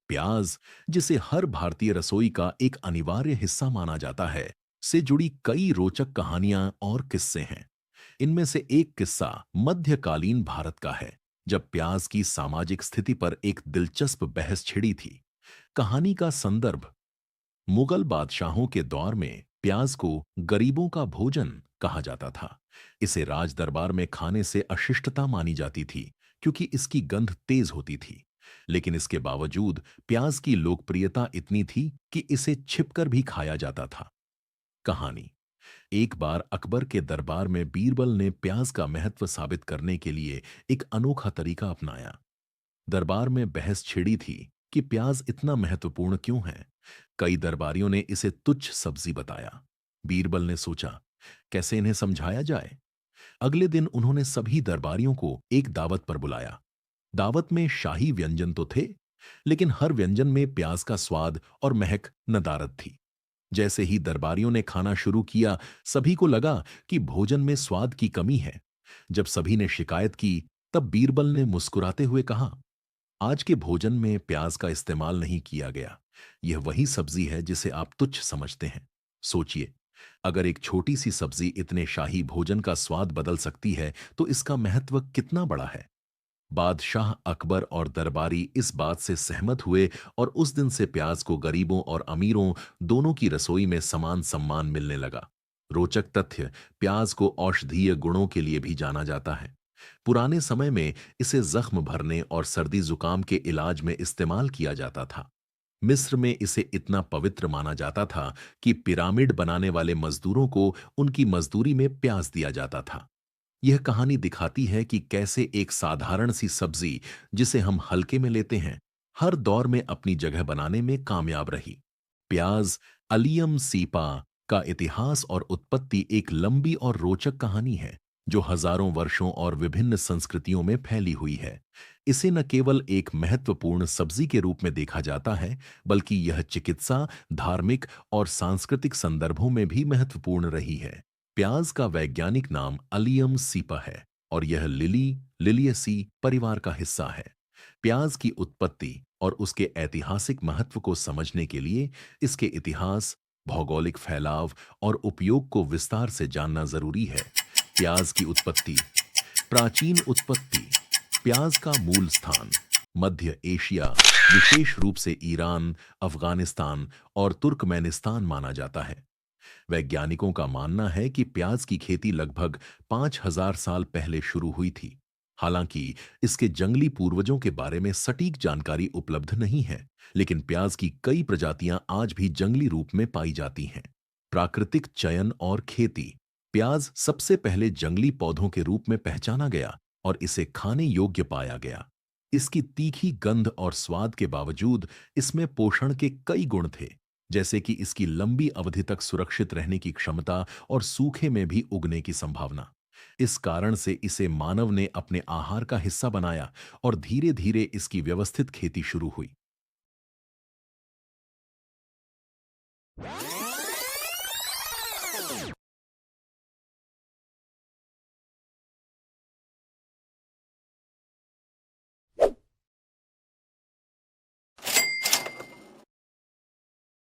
प्याज, जिसे हर भारतीय रसोई का एक अनिवार्य हिस्सा माना जाता है, से जुड़ी कई रोचक कहानियां और किस्से हैं। इनमें से एक किस्सा मध्यकालीन भारत का है, जब प्याज की सामाजिक स्थिति पर एक दिलचस्प बहस छिड़ी थी। कहानी का संदर्भ मुगल बादशाहों के दौर में प्याज को गरीबों का भोजन कहा जाता था। इसे राज दरबार में खाने से अशिष्टता मानी जाती थी, क्योंकि इसकी गंध तेज होती थी। लेकिन इसके बावजूद प्याज की लोकप्रियता इतनी थी कि इसे छिपकर भी खाया जाता था। कहानी। एक बार अकबर के दरबार में बीरबल ने प्याज का महत्व साबित करने के लिए एक अनोखा तरीका अपनाया। दरबार में बहस छिड़ी थी कि प्याज इतना महत्वपूर्ण क्यों है। कई दरबारियों ने इसे तुच्छ सब्जी बताया। बीरबल ने सोचा, कैसे इन्हें समझाया जाए। अगले दिन उन्होंने सभी दरबारियों को एक दावत पर बुलाया। दावत में शाही व्यंजन तो थे, लेकिन हर व्यंजन में प्याज का स्वाद और महक नदारद थी। जैसे ही दरबारियों ने खाना शुरू किया, सभी को लगा कि भोजन में स्वाद की कमी है। जब सभी ने शिकायत की, तब बीरबल ने मुस्कुराते हुए कहा, आज के भोजन में प्याज का इस्तेमाल नहीं किया गया। यह वही सब्जी है जिसे आप तुच्छ समझते हैं। सोचिए, अगर एक छोटी सी सब्जी इतने शाही भोजन का स्वाद बदल सकती है, तो इसका महत्व कितना बड़ा है। बादशाह अकबर और दरबारी इस बात से सहमत हुए और उस दिन से प्याज को गरीबों और अमीरों दोनों की रसोई में समान सम्मान मिलने लगा। रोचक तथ्य, प्याज को औषधीय गुणों के लिए भी जाना जाता है। पुराने समय में इसे जख्म भरने और सर्दी जुकाम के इलाज में इस्तेमाल किया जाता था। मिस्र में इसे इतना पवित्र माना जाता था कि पिरामिड बनाने वाले मजदूरों को उनकी मजदूरी में प्याज दिया जाता था। यह कहानी दिखाती है कि कैसे एक साधारण सी सब्जी, जिसे हम हल्के में लेते हैं, हर दौर में अपनी जगह बनाने में कामयाब रही। प्याज, अलियम सीपा का इतिहास और उत्पत्ति एक लंबी और रोचक कहानी है, जो हजारों वर्षों और विभिन्न संस्कृतियों में फैली हुई है। इसे न केवल एक महत्वपूर्ण सब्जी के रूप में देखा जाता है, बल्कि यह चिकित्सा, धार्मिक और सांस्कृतिक संदर्भों में भी महत्वपूर्ण रही है। प्याज का वैज्ञानिक नाम अलियम सीपा है और यह लिलियेसी परिवार का हिस्सा है। प्याज की उत्पत्ति और उसके ऐतिहासिक महत्व को समझने के लिए इसके इतिहास, भौगोलिक फैलाव और उपयोग को विस्तार से जानना जरूरी है। प्याज की उत्पत्ति। प्राचीन उत्पत्ति। प्याज का मूल स्थान मध्य एशिया, विशेष रूप से ईरान, अफगानिस्तान और तुर्कमेनिस्तान माना जाता है। वैज्ञानिकों का मानना है कि प्याज की खेती लगभग 5000 साल पहले शुरू हुई थी। हालांकि इसके जंगली पूर्वजों के बारे में सटीक जानकारी उपलब्ध नहीं है, लेकिन प्याज की कई प्रजातियां आज भी जंगली रूप में पाई जाती हैं। प्राकृतिक चयन और खेती। प्याज सबसे पहले जंगली पौधों के रूप में पहचाना गया और इसे खाने योग्य पाया गया। इसकी तीखी गंध और स्वाद के बावजूद इसमें पोषण के कई गुण थे, जैसे कि इसकी लंबी अवधि तक सुरक्षित रहने की क्षमता और सूखे में भी उगने की संभावना। इस कारण से इसे मानव ने अपने आहार का हिस्सा बनाया और धीरे धीरे इसकी व्यवस्थित खेती शुरू हुई।